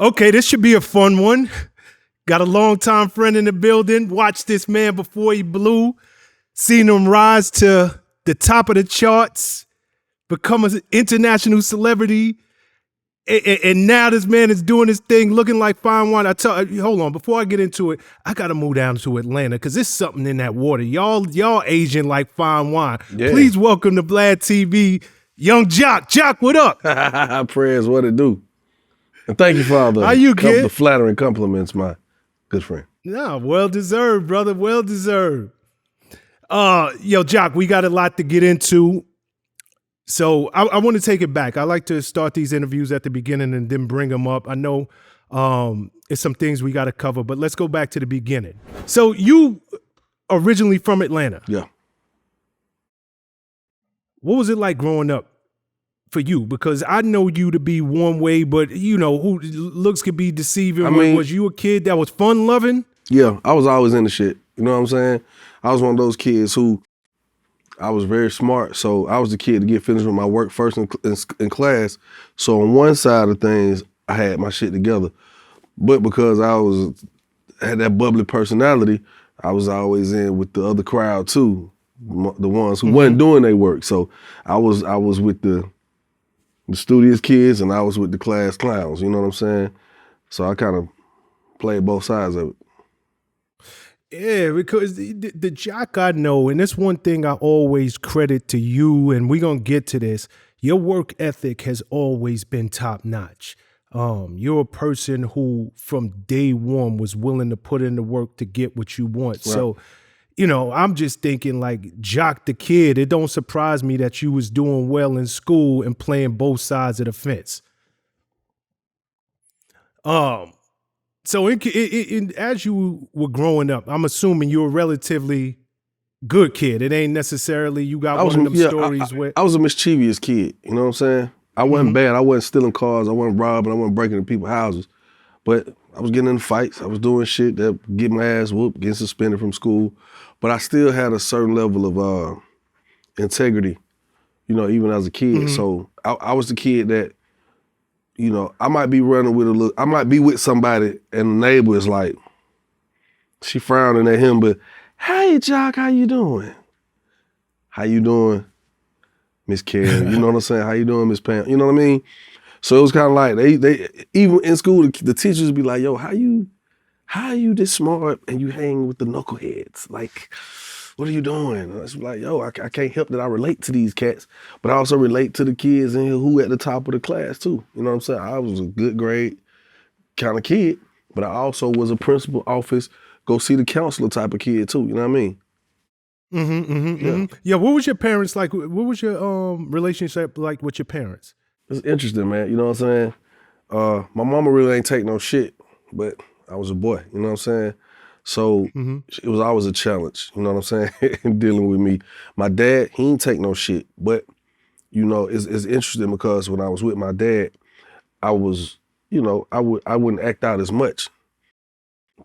Okay, this should be a fun one. Got a longtime friend in the building. Watched this man before he blew. Seen him rise to the top of the charts, become an international celebrity. And now this man is doing his thing, looking like fine wine. Hold on, before I get into it, I gotta move down to Atlanta because there's something in that water. Y'all Asian like fine wine. Yeah. Please welcome to Vlad TV, young Joc. Joc, what up? Prez, what it do? And thank you for all the flattering compliments, my good friend. No, well deserved, brother. Well deserved. Joc, we got a lot to get into. So I want to take it back. I like to start these interviews at the beginning and then bring them up. I know it's some things we got to cover, but let's go back to the beginning. So you originally from Atlanta. Yeah. What was it like growing up for you? Because I know you to be one way, but who looks could be deceiving. Was you a kid that was fun loving? Yeah, I was always into shit. You know what I'm saying? I was one of those kids who I was very smart, so I was the kid to get finished with my work first in class. So on one side of things, I had my shit together. But because I had that bubbly personality, I was always in with the other crowd too, the ones who wasn't doing their work. So I was with the studious kids and I was with the class clowns, you know what I'm saying? So I kind of played both sides of it. Yeah, because the Joc I know, and that's one thing I always credit to you, and we're going to get to this, your work ethic has always been top notch. You're a person who from day one was willing to put in the work to get what you want. Right. So, I'm just thinking like Joc the kid, it don't surprise me that you was doing well in school and playing both sides of the fence. So as you were growing up, I'm assuming you were a relatively good kid. It ain't necessarily you got one of them stories where... I was a mischievous kid, you know what I'm saying? I wasn't bad. I wasn't stealing cars. I wasn't robbing. I wasn't breaking into people's houses. But I was getting in fights. I was doing shit that get my ass whooped, getting suspended from school. But I still had a certain level of integrity, even as a kid. So I was the kid that, I might be running I might be with somebody and the neighbor is like, she frowning at him, but, hey, Joc, how you doing? How you doing, Miss Karen? You know what I'm saying? How you doing, Miss Pam? You know what I mean? So it was kind of like, they even in school, the teachers would be like, yo, how you this smart and you hang with the knuckleheads? Like, what are you doing? And I was like, yo, I can't help that I relate to these cats, but I also relate to the kids in here who at the top of the class too. You know what I'm saying? I was a good grade kind of kid, but I also was a principal office, go see the counselor type of kid too. You know what I mean? Yeah, what was your parents like? What was your relationship like with your parents? It's interesting, man. You know what I'm saying? My mama really ain't take no shit, but I was a boy. You know what I'm saying? So it was always a challenge, you know what I'm saying, dealing with me. My dad, he ain't take no shit, but, it's interesting because when I was with my dad, I was, I wouldn't act out as much.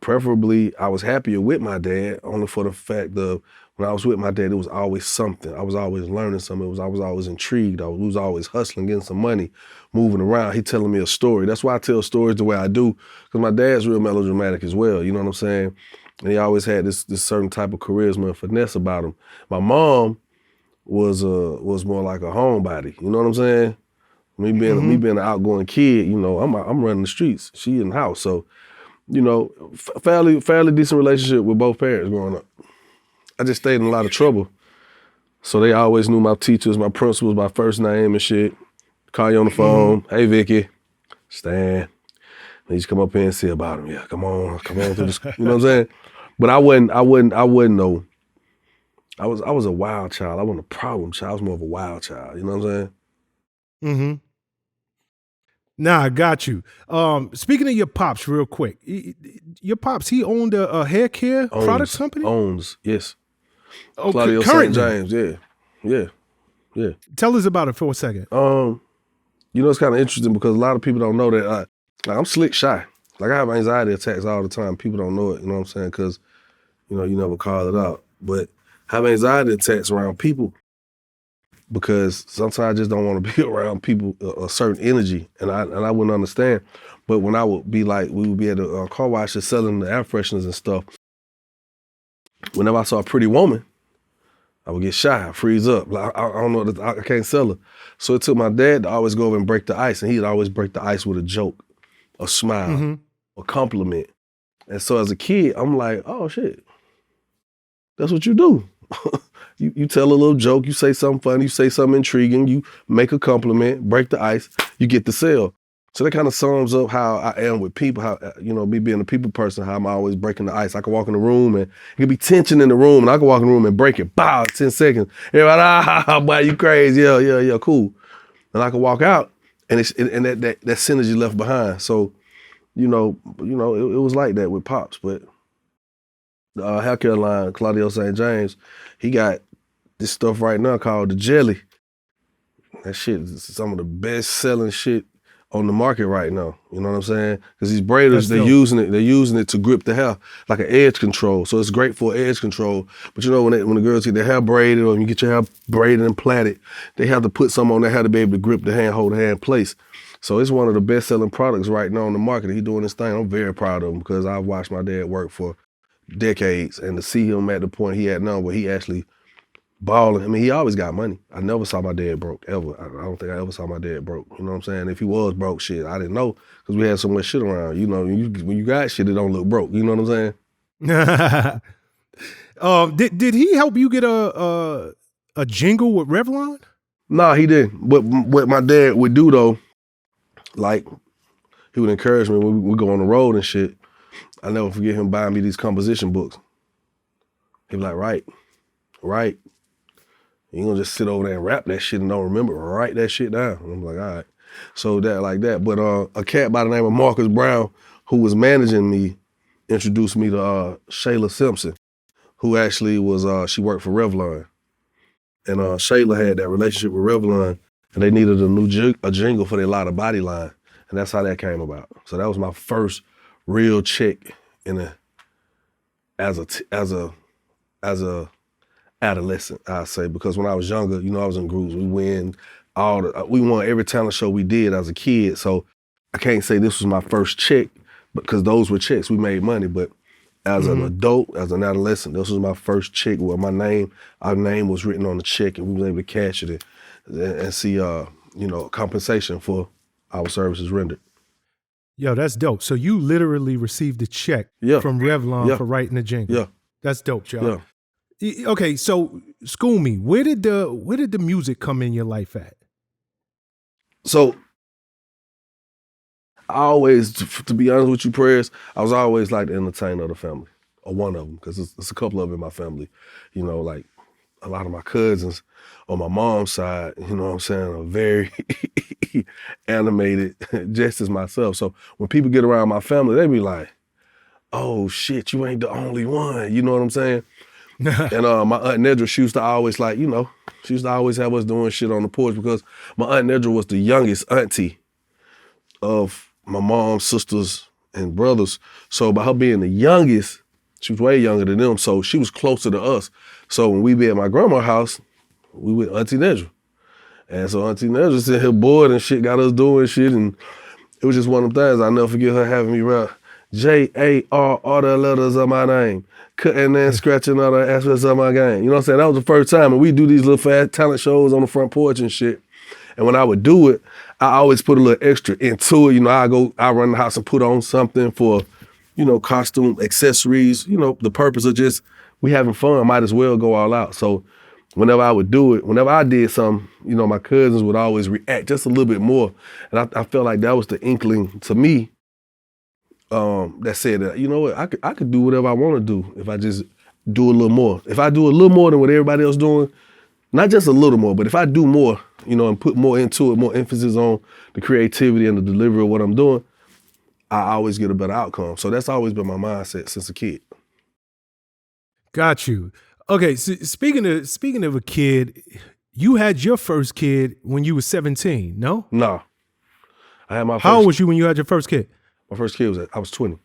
Preferably, I was happier with my dad, only for the fact of when I was with my dad, it was always something. I was always learning something. I was always intrigued. We was always hustling, getting some money, moving around. He telling me a story. That's why I tell stories the way I do, because my dad's real melodramatic as well, you know what I'm saying? And he always had this certain type of charisma and finesse about him. My mom was more like a homebody, you know what I'm saying? Me being an outgoing kid, I'm running the streets. She in the house, so fairly decent relationship with both parents growing up. I just stayed in a lot of trouble. So they always knew my teachers, my principals, my first name and shit. Call you on the phone. Hey, Vicky. Stan. They used to come up here and see about him. Yeah, come on through this. You know what I'm saying? But I wasn't no, I was a wild child. I wasn't a problem child. I was more of a wild child. You know what I'm saying? Nah, I got you. Speaking of your pops real quick, your pops, he owned a haircare products company? Owns, yes. Oh, Claudio St. James, yeah. Tell us about it for a second. It's kind of interesting because a lot of people don't know that I'm slick shy. Like I have anxiety attacks all the time. People don't know it, you know what I'm saying? Because, you never call it out. But I have anxiety attacks around people. because sometimes I just don't want to be around people, a certain energy, and I wouldn't understand. But when I would be like, we would be at a car wash just selling the air fresheners and stuff. Whenever I saw a pretty woman, I would get shy, freeze up. Like, I don't know, I can't sell her. So it took my dad to always go over and break the ice, and he'd always break the ice with a joke, a smile, a compliment. And so as a kid, I'm like, oh shit, that's what you do. You tell a little joke, you say something funny, you say something intriguing, you make a compliment, break the ice, you get the sale. So that kind of sums up how I am with people, how, me being a people person, how I'm always breaking the ice. I can walk in the room and it could be tension in the room, and I can walk in the room and break it, bow, 10 seconds. Everybody, boy, you crazy, yeah, cool. And I can walk out and that synergy left behind. So, it was like that with Pops, but the haircare line, Claudio St. James, he got this stuff right now called the Jelly. That shit is some of the best selling shit on the market right now. You know what I'm saying? Because these braiders, they're using it to grip the hair like an edge control. So it's great for edge control. But when the girls get their hair braided, or you get your hair braided and plaited, they have to put something on their hair to be able to grip the hair and hold the hair in place. So it's one of the best selling products right now on the market. He's doing this thing. I'm very proud of him because I've watched my dad work for decades, and to see him at the point he at now where he actually balling. I mean, he always got money. I never saw my dad broke, ever. I don't think I ever saw my dad broke. You know what I'm saying? If he was broke, shit, I didn't know because we had so much shit around. When you got shit, it don't look broke. You know what I'm saying? Did he help you get a jingle with Revlon? Nah, he didn't. But what my dad would do though, like, he would encourage me when we go on the road and shit. I never forget him buying me these composition books. He'd be like, right. You ain't gonna just sit over there and rap that shit and don't remember. Write that shit down. And I'm like, all right. So that like that. But a cat by the name of Marcus Brown, who was managing me, introduced me to Shayla Simpson, who actually was, she worked for Revlon. And Shayla had that relationship with Revlon, and they needed a jingle for their Lot of Body line. And that's how that came about. So that was my first real check as a adolescent, I say, because when I was younger, I was in groups. We won every talent show we did as a kid. So I can't say this was my first check, because those were checks. We made money, but as an adult, as an adolescent, this was my first check where our name was written on the check, and we were able to cash it and see, compensation for our services rendered. Yo, that's dope. So you literally received a check from Revlon for writing the jingle. Yeah. That's dope, y'all. Yeah. Okay, so school me. Where did the music come in your life at? So I always, to be honest with you, Prez, I was always like the entertainer of the family, or one of them, because it's a couple of them in my family. Like a lot of my cousins on my mom's side, are very animated, just as myself. So when people get around my family, they be like, oh shit, you ain't the only one. You know what I'm saying? And my Aunt Nedra, she used to always she used to always have us doing shit on the porch, because my Aunt Nedra was the youngest auntie of my mom's sisters and brothers. So by her being the youngest, she was way younger than them, so she was closer to us. So when we be at my grandma's house, we with Auntie Nedra. And so Auntie Nedra sitting here bored and shit, got us doing shit, and it was just one of them things. I'll never forget her having me rap J-A-R, all the letters of my name, cutting and scratching all the aspects of my game. You know what I'm saying? That was the first time, and we do these little fast talent shows on the front porch and shit. And when I would do it, I always put a little extra into it. I run the house and put on something for, costume, accessories, the purpose of just, we having fun, might as well go all out. So whenever I would do it, whenever I did something, my cousins would always react just a little bit more. And I felt like that was the inkling to me that said that, you know what, I could do whatever I want to do if I just do a little more. If I do a little more than what everybody else doing, not just a little more, but if I do more, and put more into it, more emphasis on the creativity and the delivery of what I'm doing, I always get a better outcome. So that's always been my mindset since a kid. Got you. Okay, so speaking of a kid, you had your first kid when you were 17, no? No. I had my first. How old was you when you had your first kid? My first kid I was 20.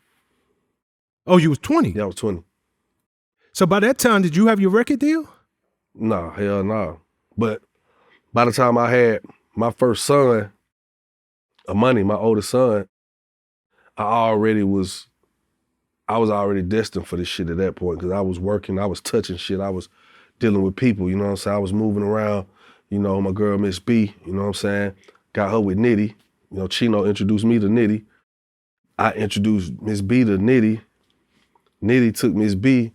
Oh, you was 20? Yeah, I was 20. So by that time, did you have your record deal? No, hell no. But By the time I had my first son, Money, my oldest son, I was already destined for this shit at that point because I was working, I was touching shit, I was dealing with people, you know what I'm saying? I was moving around, you know, my girl Miss B, you know what I'm saying? Got her with Nitty. You know, Chino introduced me to Nitty. I introduced Miss B to Nitty. Nitty took Miss B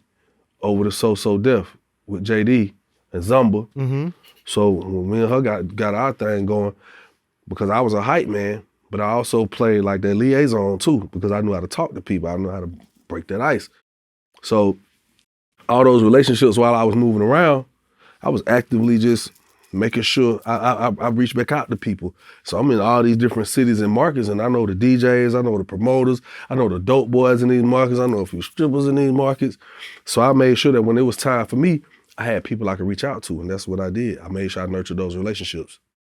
over to So Def with JD and Zumba. Mm-hmm. So when me and her got our thing going, because I was a hype man, but I also played like that liaison too, because I knew how to talk to people. I knew how to break that ice. So all those relationships while I was moving around, I was actively just making sure I reached back out to people. So I'm in all these different cities and markets, and I know the DJs, I know the promoters, I know the dope boys in these markets, I know a few strippers in these markets. So I made sure that when it was time for me, I had people I could reach out to, and that's what I did. I made sure I nurtured those relationships.